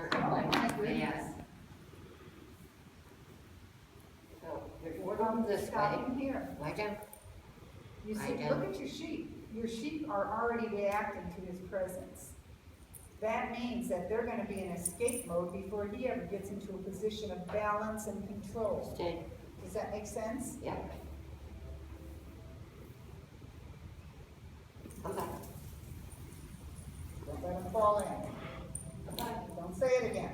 certain way, yes. So, there's one of them this way. Stop here. Lie down. You Lie see, down. look at your sheep. Your sheep are already reacting to his presence. That means that they're gonna be in escape mode before he ever gets into a position of balance and control. Stay. Does that make sense? Yeah. Come back. Don't let him fall in. Come back. Don't say it again.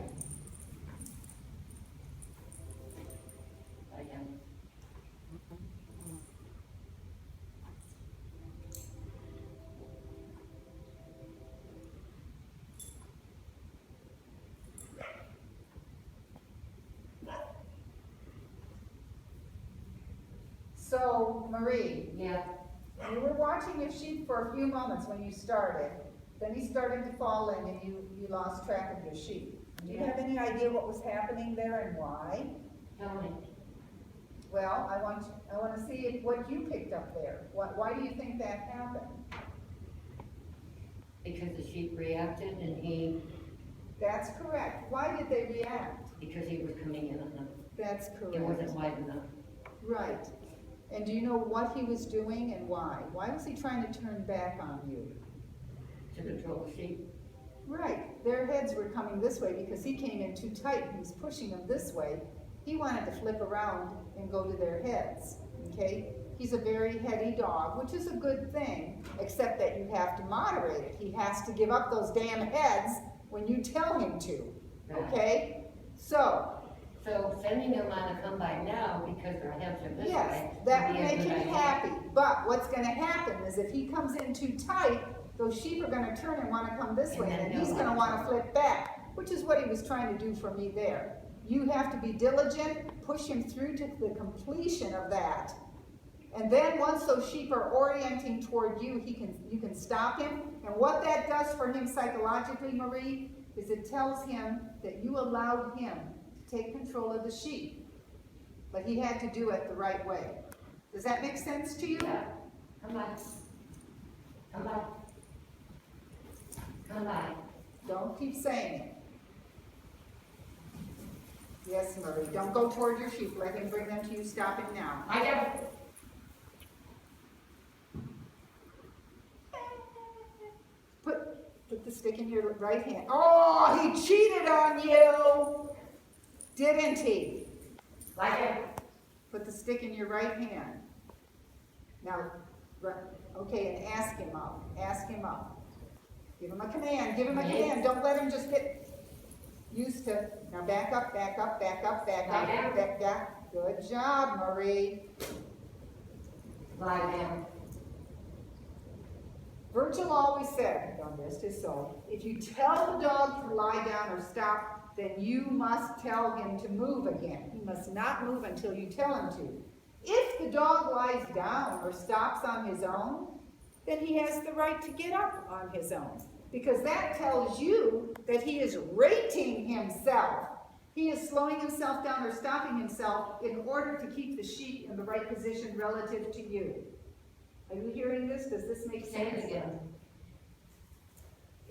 Lie down. So, Marie, Yeah. you were watching your sheep for a few moments when you started. Then he started to fall in and you lost track of your sheep. Do you have any idea what was happening there and why? Tell me. Well, I want to see what you picked up there. Why do you think that happened? Because the sheep reacted and he, That's correct. Why did they react? because he was coming in on them. That's It correct. wasn't wide enough. Right. And do you know what he was doing and why? Why was he trying to turn back on you? To control the sheep. Right. Their heads were coming this way because he came in too tight. He was pushing them this way. He wanted to flip around and go to their heads. Okay? He's a very heady dog, which is a good thing, except that you have to moderate it. He has to give up those damn heads when you tell him to. Okay? So, Sending them on to come by now because their heads are this yes, way. that would would be a make good him idea. happy. But what's gonna happen is if he comes in too tight, those sheep are gonna turn and wanna come this And way, then and he'll he's gonna want wanna flip back, which is what he was trying to do for me there. You have to be diligent, push him through to the completion of that. And then once those sheep are orienting toward you, you can stop him. And what that does for him psychologically, Marie, is it tells him that you allowed him to take control of the sheep. But he had to do it the right way. Does that make sense to you? Yeah. Come by. Come by. Come by. Don't keep saying it. Yes, Marie, don't go toward your sheep. Let him bring them to you. Stop him now. I don't. Put the stick in your right hand. Oh, he cheated on you, didn't he? Like it. Put the stick in your right hand. Now, okay, and ask him up. Ask him up. Give him a command. Give him a command. Don't let him just get used to. Now back up, back up, back up, back up, back up. Good job, Marie. Lie down. Virgil always said, God rest his soul, if you tell the dog to lie down or stop, then you must tell him to move again. He must not move until you tell him to. If the dog lies down or stops on his own, then he has the right to get up on his own. Because that tells you that he is rating himself. He is slowing himself down or stopping himself in order to keep the sheep in the right position relative to you. Are you hearing this? Does this make Say sense? it again.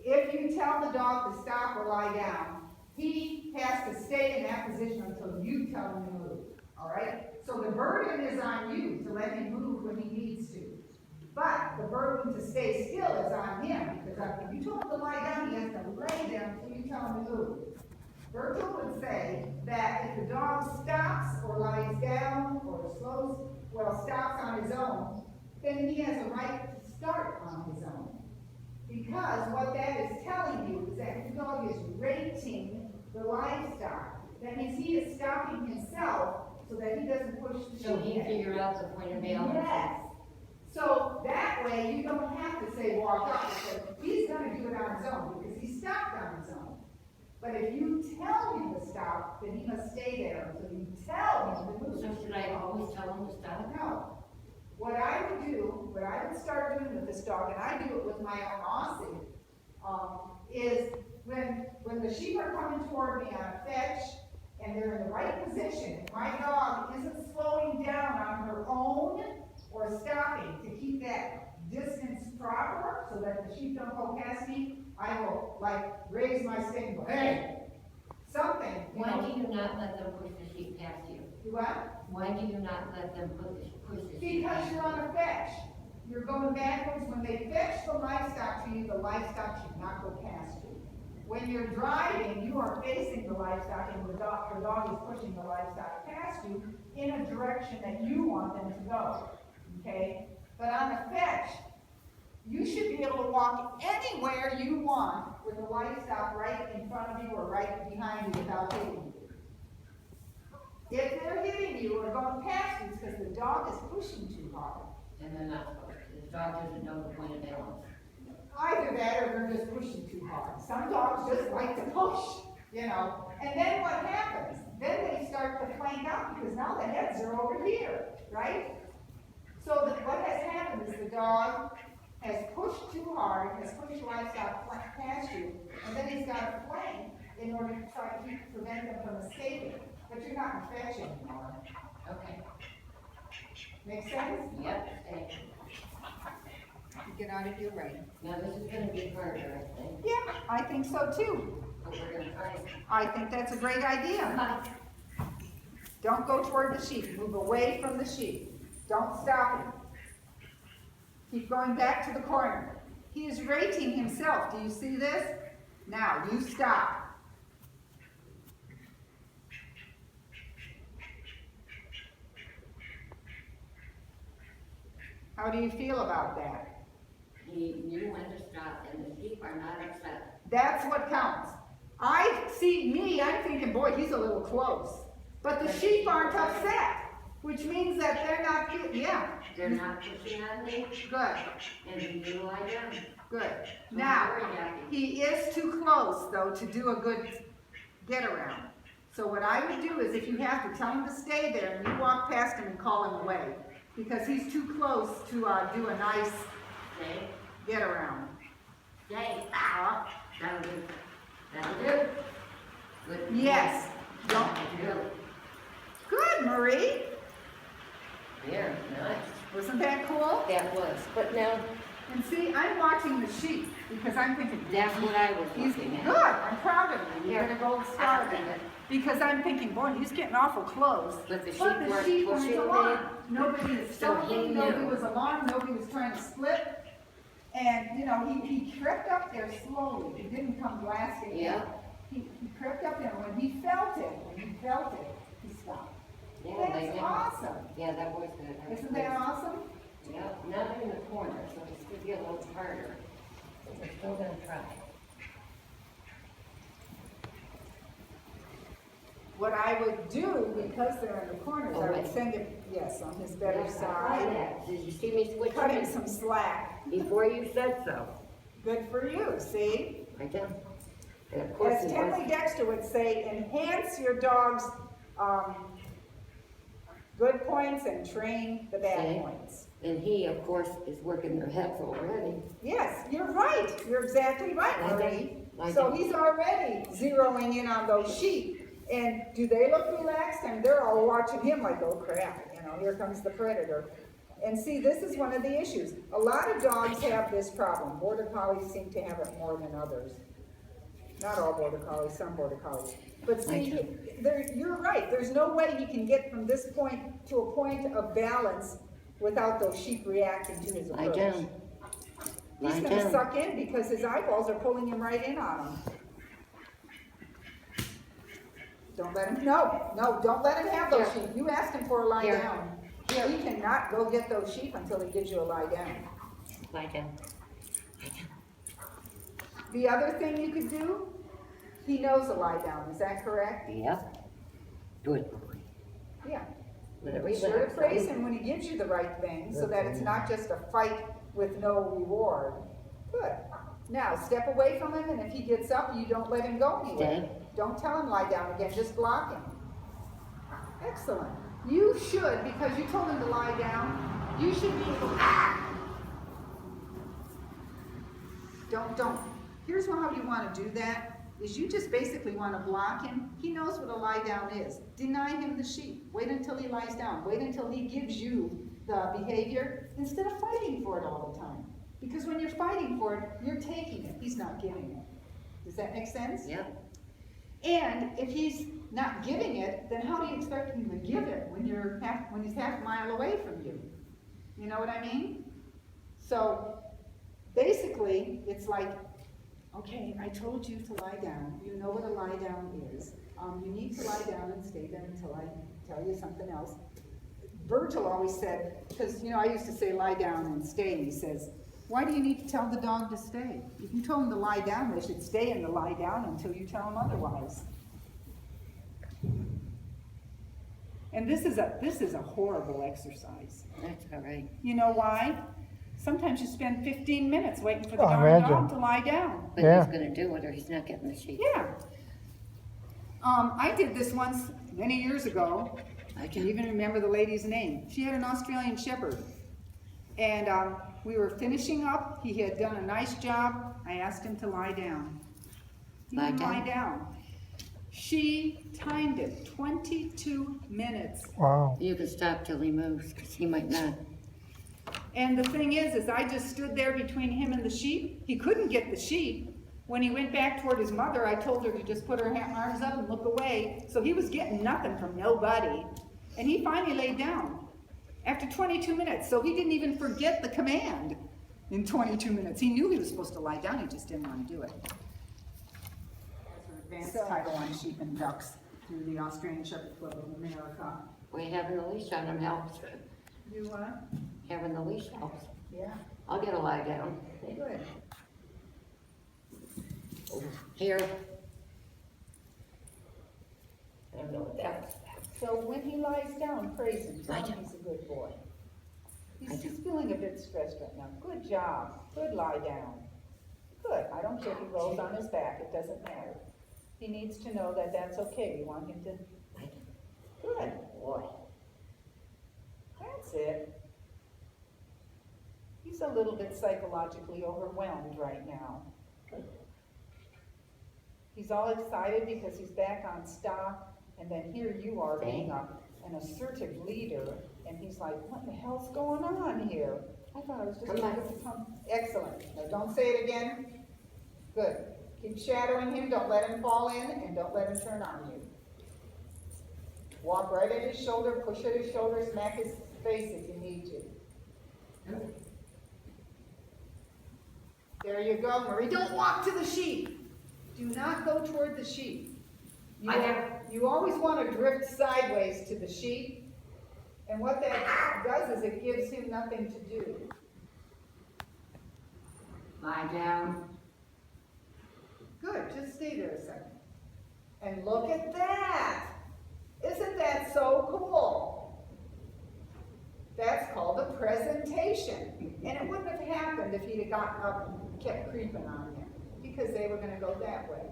If you tell the dog to stop or lie down, he has to stay in that position until you tell him to move. All right? So the burden is on you to let him move when he needs to. But the burden to stay still is on him, because if you told him to lie down, he has to lay there until you tell him to move. Virgil would say that if the dog stops or lies down or stops on his own, then he has a right to start on his own. Because what that is telling you is that the dog is rating the livestock. That means he is stopping himself so that he doesn't push the sheep. So he figured out the point of balance. Yes. So that way you don't have to say walk up, because he's going to do it on his own because he stopped on his own. But if you tell him to stop, then he must stay there until you tell him to move. So should I always tell him to stop? No. What I would start doing with this dog, and I do it with my own Aussie, is when the sheep are coming toward me on a fetch and they're in the right position, if my dog isn't slowing down on her own or stopping to keep that distance proper so that the sheep don't go past me, I will raise my stick and go, hey, something, you Why know. do you not let them push the sheep past you? Do what? Why do you not let them push the sheep Because past you? you're on a fetch. You're going backwards. When they fetch the livestock to you, the livestock should not go past you. When you're driving, you are facing the livestock, and the dog is pushing the livestock past you in a direction that you want them to go, okay? But on a fetch, you should be able to walk anywhere you want with the livestock right in front of you or right behind you without hitting you. If they're hitting you or going past you, it's because the dog is pushing too hard. And they're not supposed to. The dog doesn't know the point of balance. Either that or they're just pushing too hard. Some dogs just like to push, you know. And then what happens? Then they start to flank out because now the heads are over here, right? So what has happened is the dog has pushed too hard, has pushed livestock past you, and then he's got to flank in order to try to prevent them from escaping. But you're not in fetch anymore. Okay. Make sense? Yep, stay. Get out of your way. Now this is gonna be harder, I think, Yeah, I think so too. but we're gonna try. I think that's a great idea. Don't go toward the sheep. Move away from the sheep. Don't stop him. Keep going back to the corner. He is rating himself. Do you see this? Now, you stop. How do you feel about that? He knew when to stop, and the sheep are not upset. That's what counts. I see me, I'm thinking, boy, he's a little close. But the sheep aren't upset, which means that they're not, yeah. They're not pushing on me, Good, and he knew I done. good. Now, he is too close, though, to do a good get around. So what I would do is, if you have to, tell him to stay there, and you walk past him and call him away. Because he's too close to do a nice Stay, get around. stay. That'll do. That'll do. Good. Yes. Don't. That'll do. Good, Marie. There, nice. Wasn't that cool? That was, but now, And see, I'm watching the sheep because I'm thinking, that's what I was he's looking good. at. I'm proud of you. You're gonna go start it. Because I'm thinking, boy, he's getting awful close. But the sheep But the weren't sheep weren't pushing alarmed. me. Nobody is So he stopping, nobody knew. was alarmed, nobody was trying to split. And, you know, he crept up there slowly. He didn't come blasting in. Yeah. He crept up there. When he felt it, he stopped. Yeah, That's they did. awesome. Yeah, that was good. Isn't that awesome? Yeah, now they're in the corner, so it's gonna be a little harder. But we're still gonna try. What I would do, because they're in the corners, I would Okay. send him, yes, on his better Yeah, I side. tried that. Did you see me switch Cut him it? some slack. Before you said so. Good for you, see? I did. And of course As he Timothy was. Dexter would say, enhance your dog's good points and train the bad See? points. And he, of course, is working their heads already. Yes, you're right. You're exactly right, I Marie. did. I So did. he's already zeroing in on those sheep. And do they look relaxed? And they're all watching him like, oh crap, you know, here comes the predator. And see, this is one of the issues. A lot of dogs have this problem. Border Collies seem to have it more than others. Not all Border Collies, some Border Collies. But see, you're right. There's no way he can get from this point to a point of balance without those sheep reacting to his Lie approach. down. He's Lie gonna down. suck in because his eyeballs are pulling him right in on him. Don't let him, no, don't let him have those Here. sheep. You asked him for a lie Here. down. He cannot go get those sheep until he gives you a lie down. Lie down. The other thing you could do, he knows a lie down, is that correct? Yep. Good. Yeah. Let it Be sure to relax. praise him when he gives you the right thing, so that it's not just a fight with no reward. Good. Now, step away from him, and if he gets up, you don't let him go anywhere. Stay. Don't tell him lie down again, just block him. Excellent. You should, because you told him to lie down, you should be able to... Don't. Here's how you want to do that, is you just basically want to block him. He knows what a lie down is. Deny him the sheep. Wait until he lies down. Wait until he gives you the behavior, instead of fighting for it all the time. Because when you're fighting for it, you're taking it. He's not giving it. Does that make sense? Yep. And if he's not giving it, then how do you expect him to give it when he's half a mile away from you? You know what I mean? So basically, it's like, okay, I told you to lie down. You know what a lie down is. You need to lie down and stay there until I tell you something else. Virgil always said, because, you know, I used to say lie down and stay, and he says, why do you need to tell the dog to stay? If you told them to lie down, they should stay in the lie down until you tell them otherwise. And this is a horrible exercise. That's all right. You know why? Sometimes you spend 15 minutes waiting for the Imagine. dog to lie down. But Yeah. he's gonna do it or he's not getting the sheet. Yeah. I did this once many years ago. I can even remember the lady's name. She had an Australian Shepherd. And we were finishing up. He had done a nice job. I asked him to lie down. He Lie didn't down? lie down. She timed it, 22 minutes. Wow. You can stop till he moves, because he might not. And the thing is I just stood there between him and the sheep. He couldn't get the sheep. When he went back toward his mother, I told her to just put her arms up and look away. So he was getting nothing from nobody. And he finally laid down after 22 minutes. So he didn't even forget the command in 22 minutes. He knew he was supposed to lie down, he just didn't want to do it. That's an advanced title on sheep and ducks through the Australian Shepherd Club of America. We having the leash on him helps. You want? Having the leash helps. Yeah, I'll get a lie down. good. Here. I don't know what that was. So when he lies down, praise him, tell Lie him down. he's a good boy. Lie He's down. feeling a bit stressed right now. Good job, good lie down. Good, I don't care if he rolls on his back, it doesn't matter. He needs to know that that's okay, you want him to, Lie down. good, Boy. that's it. He's a little bit psychologically overwhelmed right now. He's all excited because he's back on stock, and then here you are being an assertive leader, and he's like, what the hell's going on here? I thought I was just Come going back. to come. Excellent. Now don't say it again. Good. Keep shadowing him, don't let him fall in, and don't let him turn on you. Walk right at his shoulder, push at his shoulder, smack his face if you need to. There you go, Marie. Don't walk to the sheep. Do not go toward the sheep. You always want to drift sideways to the sheep, and what that does is it gives him nothing to do. Lie down. Good, just stay there a second. And look at that! Isn't that so cool? That's called a presentation. And it wouldn't have happened if he'd have gotten up and kept creeping on him, because they were gonna go that way.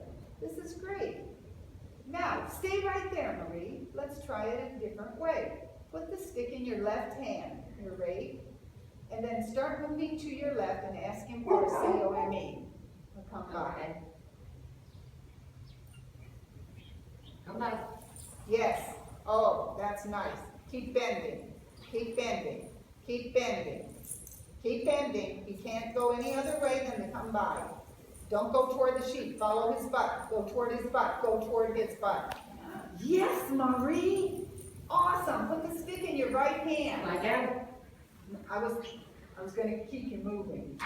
This is great. Now, stay right there, Marie. Let's try it a different way. Put the stick in your left hand, Marie, and then start moving to your left and ask him for a C-O-M-E. He'll come by. Come back. Yes. Oh, that's nice. Keep bending. Keep bending. Keep bending. Keep bending. He can't go any other way than to come by. Don't go toward the sheep. Follow his butt. Go toward his butt. Go toward his butt. Yes, Marie. Awesome. Put the stick in your right hand. Lie down. I was going to keep you moving.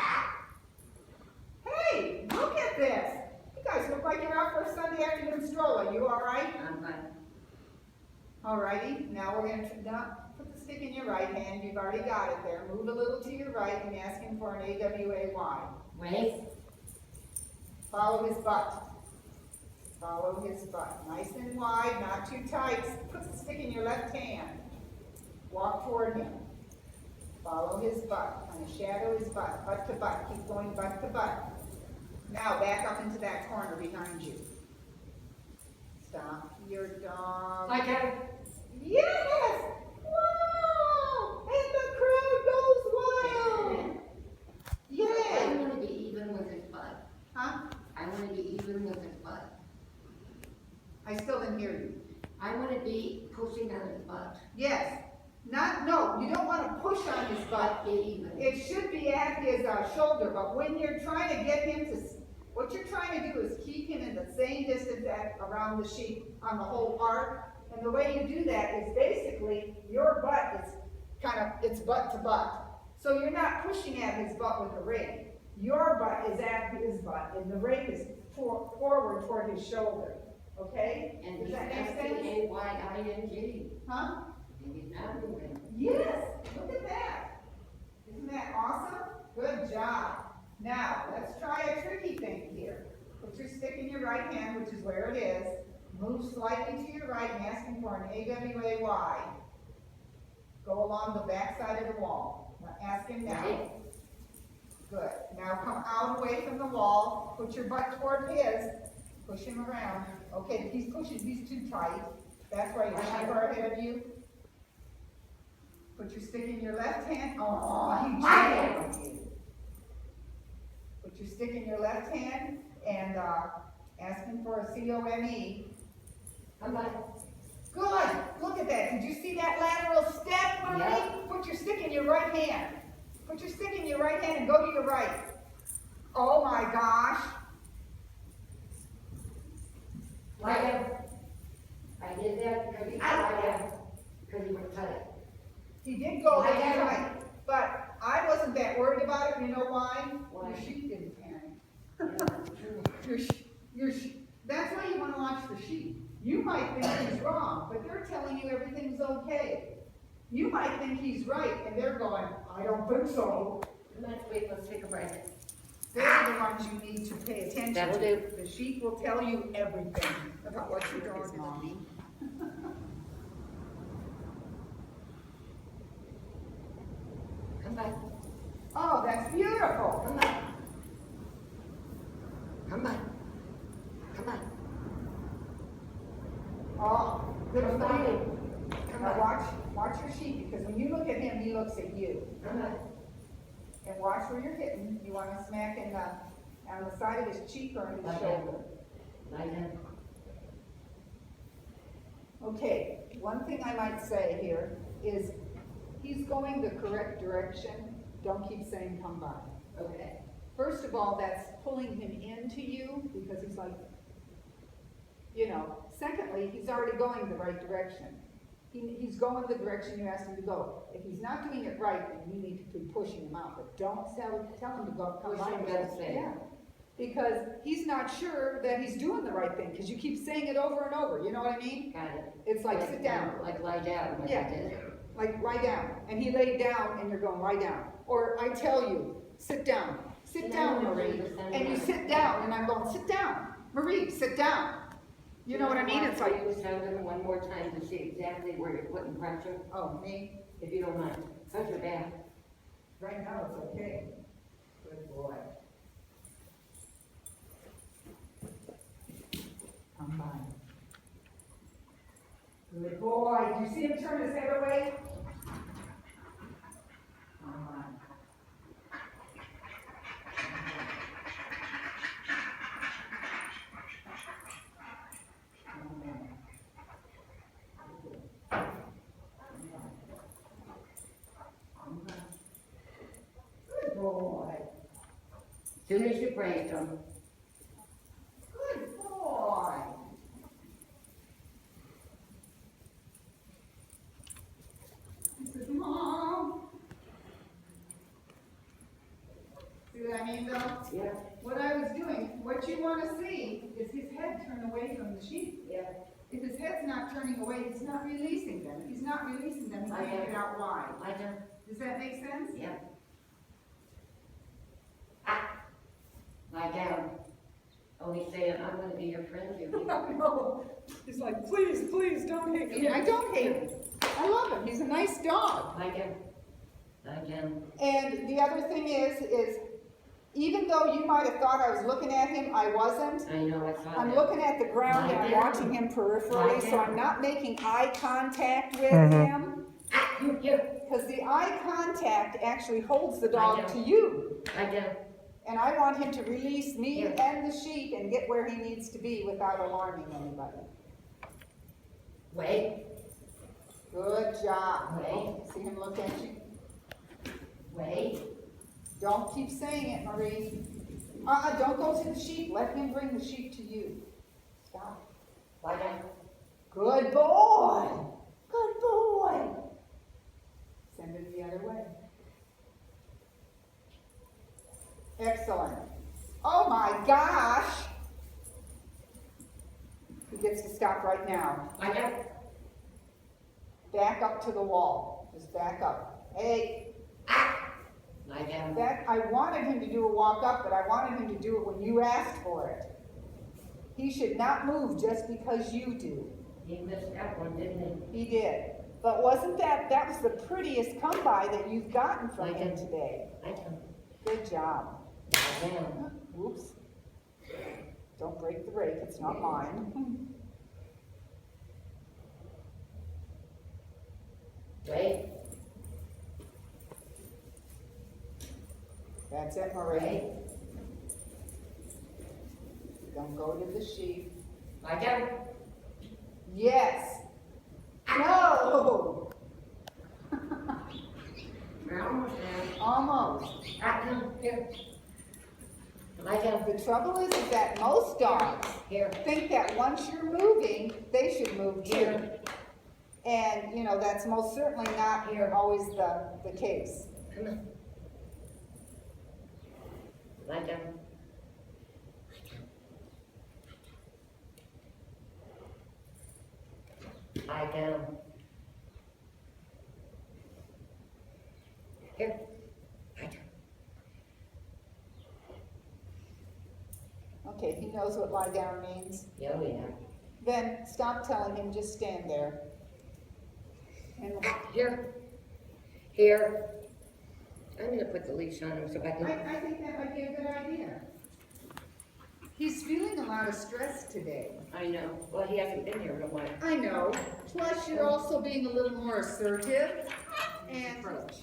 Hey, look at this. You guys look like you're out for a Sunday afternoon stroll. Are you all right? I'm fine. Alrighty, now we're going to put the stick in your right hand. You've already got it there. Move a little to your right and ask him for an AWAY. Wait. Follow his butt. Follow his butt. Nice and wide, not too tight. Put the stick in your left hand. Walk toward him. Follow his butt. Kind of shadow his butt. Butt to butt. Keep going butt to butt. Now back up into that corner behind you. Stop your dog. Lie down. Yes! Wow! And the crowd goes wild! I Yay! want to be even with his butt. Huh? I want to be even with his butt. I still didn't hear you. I want to be pushing on his butt. Yes. No, you don't want to push on his butt. Be even. It should be at his shoulder, but when you're trying to get him to, what you're trying to do is keep him in the same distance at around the sheep on the whole arc. And the way you do that is basically your butt is it's butt to butt. So you're not pushing at his butt with the rake. Your butt is at his butt, and the rake is forward toward his shoulder. Okay? And Does he's that make sense? S-T-A-Y-I-N-G. Huh? And he's not moving. Yes, look at that. Isn't that awesome? Good job. Now, let's try a tricky thing here. Put your stick in your right hand, which is where it is. Move slightly to your right and ask him for an AWAY. Go along the back side of the wall. Now ask him now. Right. Good. Now come out away from the wall. Put your butt toward his. Push him around. Okay, he's too tight. That's why your sheep are ahead of you. Put your stick in your left hand. Oh, he jammed you. Put your stick in your left hand and ask him for a COME. Come on. Good. Look at that. Did you see that lateral step, Marie? Yeah. Put your stick in your right hand. Put your stick in your right hand and go to your right. Oh my gosh. Lie down. I did that because he lie down. Because he was tight. He did go Lie really down. right, but I wasn't that worried about it. You know why? Why? Your sheep didn't panic. Yeah. That's why you want to watch the sheep. You might think he's wrong, but they're telling you everything's okay. You might think he's right, and they're going, I don't think so. Let's wait, let's take a break. They're the ones you need to pay attention That'll to. do. The sheep will tell you everything about what you're doing, Mommy. Come back. Oh, that's beautiful. Come back. Come back. Come back. Oh, good Come for back. you. Come Now back. watch your sheep, because when you look at him, he looks at you. Come back. And watch where you're hitting. You want to smack in on the side of his cheek or in his Lie shoulder. down. Lie down. Okay, one thing I might say here is he's going the correct direction. Don't keep saying come by. Okay. First of all, that's pulling him into you because he's like, Secondly, he's already going the right direction. He's going the direction you asked him to go. If he's not doing it right, then you need to be pushing him out. But don't tell him to go come Push by. him to say. Yeah. Because he's not sure that he's doing the right thing, because you keep saying it over and over, you know what I mean? Got it. It's like, sit down. Like lie down, like Yeah. I did. Like, lie down. And he laid down, and you're going, lie down. Or I tell you, sit down. Sit down, Marie. And you sit down, and I'm going, sit down. Marie, sit down. You know what I mean? It's like, You sound him one more time to see exactly where you're putting pressure, oh, me? if you don't mind. How's your back? Right now, it's okay. Good boy. Come on. Good boy. Do you see him turn his head away? Come on. Good boy. Soon as you break them, Good boy. He says, Mom. See what I mean, though? yeah, What I was doing, what you want to see is his head turn away from the sheep. yeah. If his head's not turning away, he's not releasing them. If he's not releasing them, he can't get out wide. Lie down, Does that make sense? yeah. Ah, lie down. Oh, he's saying, I'm gonna be your friend, Judy. No. He's like, please, please, don't hate me. I don't hate him. I love him. He's a nice dog. Lie down. Lie down. And the other thing is even though you might have thought I was looking at him, I wasn't. I know, I saw I'm that. looking at the ground and I'm Lie down. watching him peripherally, Lie so down. I'm not making eye contact with him. Ah, you. Because the eye contact actually holds the dog Lie down. to you. Lie down. And I want him to release me Here. and the sheep and get where he needs to be without alarming anybody. Wait, Good job. Wait. See him look at you? wait. Don't keep saying it, Marie. Don't go to the sheep. Let him bring the sheep to you. Stop. gets to stop right now. I got, Back up to the wall, just back up. Hey, lie down. I wanted him to do a walk up, but I wanted him to do it when you asked for it. He should not move just because you do. He missed that one, didn't he? He did. But wasn't that was the prettiest come by that you've gotten from I him did. today? I can, Good job. lie down. Oops. Don't break the rake, it's not mine. Wait, That's it, Marie. wait, Don't go to the sheep. lie down. Yes. No. We're almost there. Almost. I can, here. Lie down. The trouble is that most dogs Here, think that once you're moving, they should move too. here, And, you know, that's most certainly not always the case. come on. Lie down. Lie down. Here, lie down. Okay, he knows what lie down means. Oh, yeah. Then stop telling him, just stand there. And Here, here. I'm gonna put the leash on him so I can. I think that might be a good idea. He's feeling a lot of stress today. I know. Well, he hasn't been here in a while. I know. Plus, you're also being a little more assertive and Approach.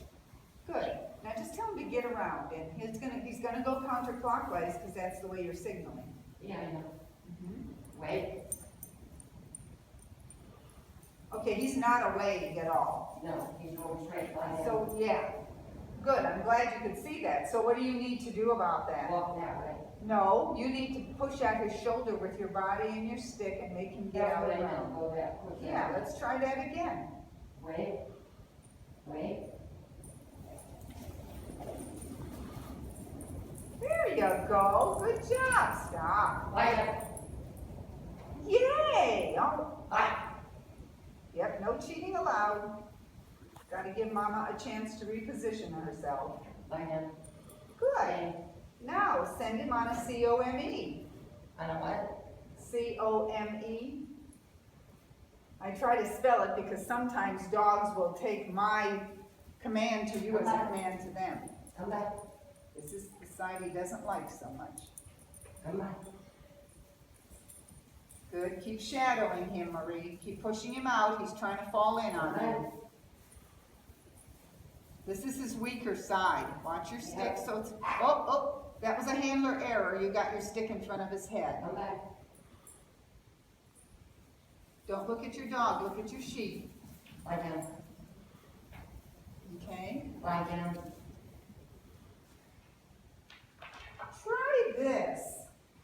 good. Now just tell him to get around, and he's gonna go counterclockwise because that's the way you're signaling. Yeah, I know. Wait. Okay, he's not awake at all. No, he's going straight lie down. So yeah, good. I'm glad you could see that. So what do you need to do about that? Walk that way. No, you need to push out his shoulder with your body and your stick and make him get That's out what I know. around. Go back. Push that Yeah, way. let's try that again. Wait. Wait. There you go. Good job. Stop. Lie down. Yay! Oh, Lie. yep, no cheating allowed. Gotta give Mama a chance to reposition herself. Lie down. Good. Stay. Now, send him on a COME. On a what? COME. I try to spell it because sometimes dogs will take my command to you as a command to them. Come back. This is the side he doesn't like so much. Come back. Good, keep shadowing him, Marie. Keep pushing him out, he's trying to fall in on you. This is his weaker side. Watch your stick, so it's, oh, that was a handler error. You got your stick in front of his head. Come back. Don't look at your dog, look at your sheep, Lie down. okay? Lie down. Try this.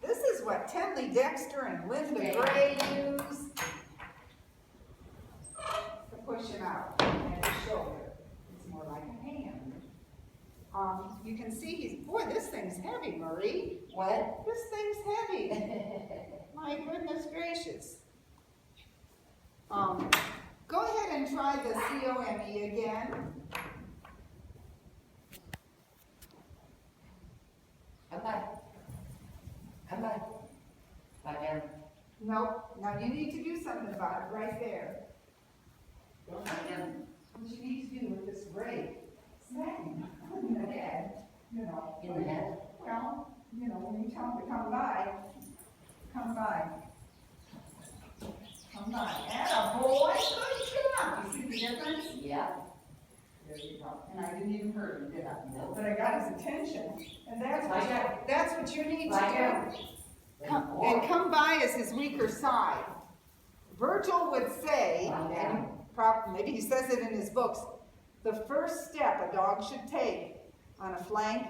This is what Tenley Dexter and Linda Gray use to push him out and his shoulder. It's more like a hand. You can see boy, this thing's heavy, Marie. What? This thing's heavy. My goodness gracious. Go ahead and try the COME again. Come back. Come back. Lie down. Nope. Now you need to do something about it right there. Lie down. What you need to do with this rake, smack him in the head, you know. In the head. Well, you know, when you tell him to come by, come by. Come by. Attaboy, good job. You see the difference? Yeah. There you go. And I didn't even hurt him, did I? No. But I got his attention, and that's Lie down. what you need Lie to down. do. And come by is his weaker side. Virgil would say, Lie down. and maybe he says it in his books, the first step a dog should take on a flank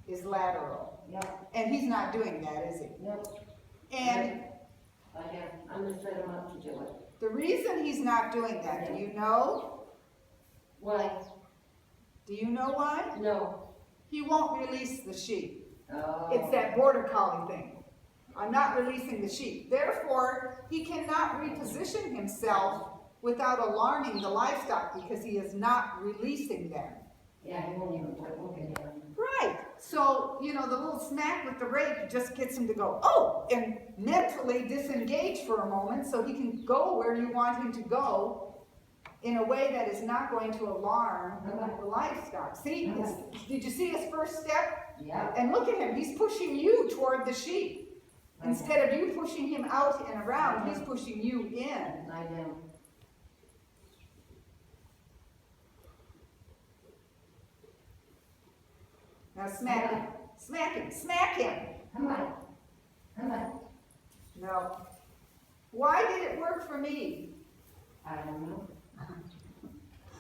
is lateral. Yep. And he's not doing that, is he? Yep. And Lie down. I'm gonna set him up to do it. the reason he's not doing that, do you know? Why? Do you know why? No. He won't release the sheep. Oh. It's that border collie thing. I'm not releasing the sheep. Therefore, he cannot reposition himself without alarming the livestock because he is not releasing them. Yeah, he won't even quit looking at him. Right. So, you know, the little smack with the rake just gets him to go, oh, and mentally disengage for a moment so he can go where you want him to go in a way that is not going to alarm the livestock. See, did you see his first step? Yeah. And look at him, he's pushing you toward the sheep. Instead of you pushing him out and around, he's pushing you in. Lie down. Now smack him, smack him, smack him. Come on. Come on. No. Why did it work for me? I don't know.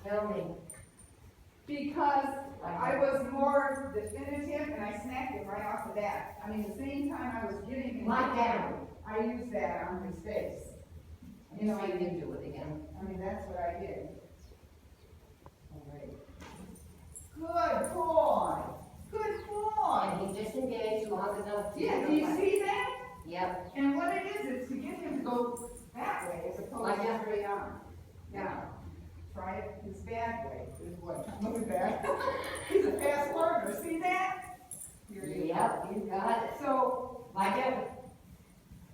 Tell me. Because I was more definitive and I smacked him right off the bat. I mean, the same time I was getting him Lie down. I used that on his face. You know, I didn't do it again. I mean, that's what I did. All right. Good boy. Good boy. And he disengaged long enough to Yeah, get do you away. see that? Yep. And what it is to get him to go that way as opposed Like to that? straight on. Now, try it his bad way. His what? Look at that. He's a fast learner. See that? Here he is. Yep, you got it. So, Lie down.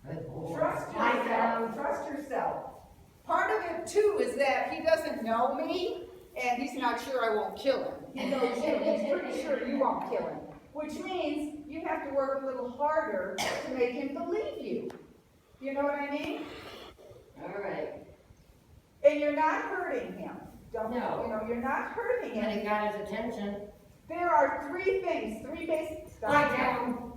Good boy. trust Lie yourself. down. Trust yourself. Part of it too is that he doesn't know me and he's not sure I won't kill him. He knows you. He's pretty sure you won't kill him. Which means you have to work a little harder to make him believe you. You know what I mean? All right. And you're not hurting him. Don't No. you know, you're not hurting And him. it got his attention. There are three things, three basic Lie down.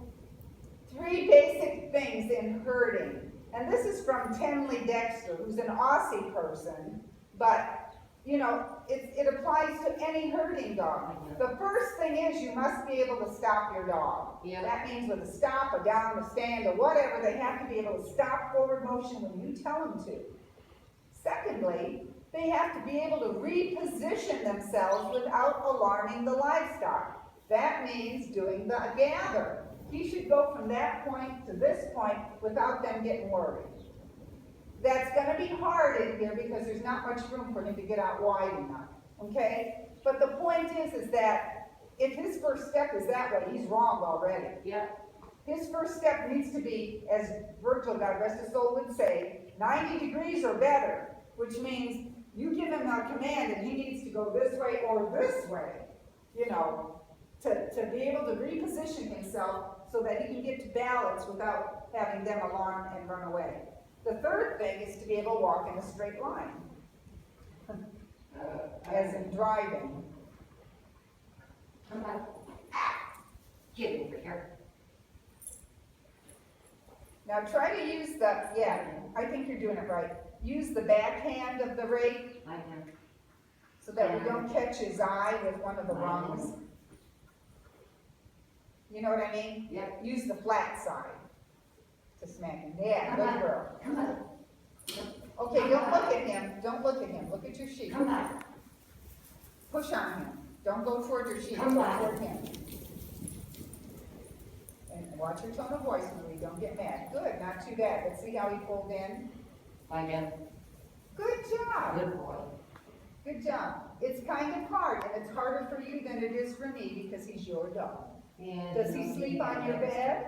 Three basic things in herding. And this is from Tenley Dexter, who's an Aussie person, but you know, it applies to any herding dog. The first thing is you must be able to stop your dog. Yeah. That means with a stop, a down, a stand, or whatever, they have to be able to stop forward motion when you tell them to. Secondly, they have to be able to reposition themselves without alarming the livestock. That means doing the gather. He should go from that point to this point without them getting worried. That's going to be hard in here because there's not much room for him to get out wide enough, okay? But the point is that if his first step is that way, he's wrong already. Yep. His first step needs to be, as Virgil, God rest his soul, would say, 90 degrees or better, which means you give him a command and he needs to go this way or this way, you know, to be able to reposition himself so that he can get to balance without having them alarm and run away. The third thing is to be able to walk in a straight line, as in driving. Come on. Get over here. Now try to use the, yeah, I think you're doing it right. Use the backhand of the rake Lie down. so that we don't catch his eye with one of the rungs. You know what I mean? Yep. Use the flat side to smack him. Yeah, good girl. Come on. Okay, don't look at him. Don't look at him. Look at your sheep. Come on. Push on him. Don't go toward your sheep. Come Go on. toward him. And watch your tone of voice, Marie. Don't get mad. Good, not too bad. Let's see how he pulled in. Lie down. Good job. Good boy. Good job. It's kind of hard, and it's harder for you than it is for me because he's your dog. And Does he sleep on your bed?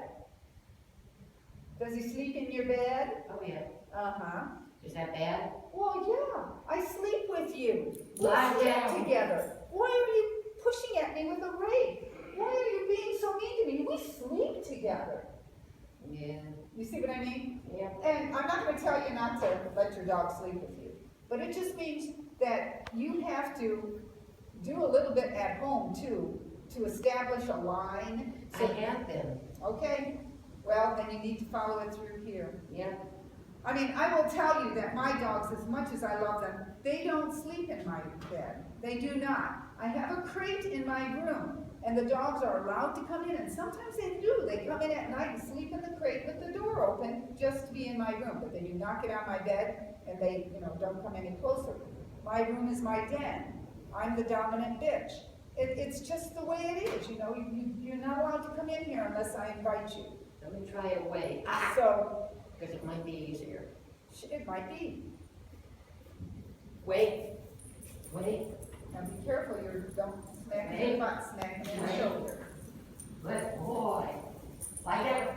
Does he sleep in your bed? Oh, yeah. Uh-huh. Is that bad? Well, yeah. I sleep with you. We Lie sleep down. together. Why are you pushing at me with a rake? Why are you being so mean to me? We sleep together. Yeah. You see what I mean? Yeah. And I'm not going to tell you not to let your dog sleep with you, but it just means that you have to do a little bit at home too to establish a line. I have been. Okay, well then you need to follow it through here. Yeah. I mean, I will tell you that my dogs, as much as I love them, they don't sleep in my bed. They do not. I have a crate in my room, and the dogs are allowed to come in, and sometimes they do. They come in at night and sleep in the crate with the door open just to be in my room, but they do not get on my bed, and they, you know, don't come any closer. My room is my den. I'm the dominant bitch. It's just the way it is, you know. You're not allowed to come in here unless I invite you. Let me try a way. So, Because it might be easier. It might be. Wait. Now be careful, you don't smack him in the butt, smack him in the shoulder. Good boy. Lie down.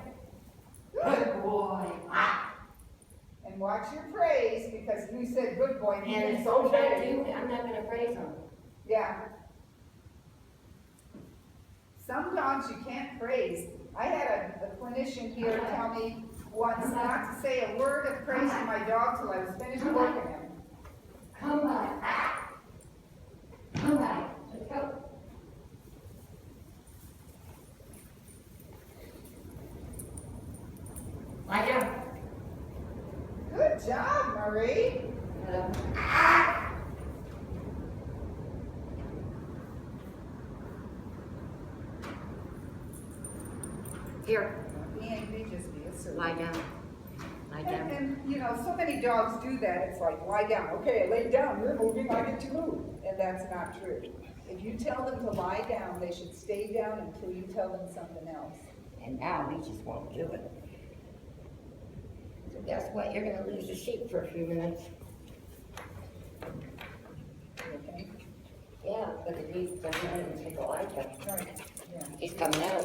Good. Good boy. Ah. And watch your praise, because you said good boy, And means it's it's okay. okay. I'm not gonna praise him. Yeah. Some dogs you can't praise. I had a clinician here tell me once not to say a word of praise to my dog till I was finished working him. Come on. Ah. Come on. Let's go. Lie down. Good job, Marie. Ah. Here. Be angry, just be assertive. Lie down. Lie down. And, you know, so many dogs do that, it's like, lie down, okay, I laid down, you're moving, I get to move, and that's not true. If you tell them to lie down, they should stay down until you tell them something else. And now he just won't do it. So guess what? You're gonna lose the sheep for a few minutes. Okay? Yeah, but if he doesn't take a like it, Right, yeah. he's coming out.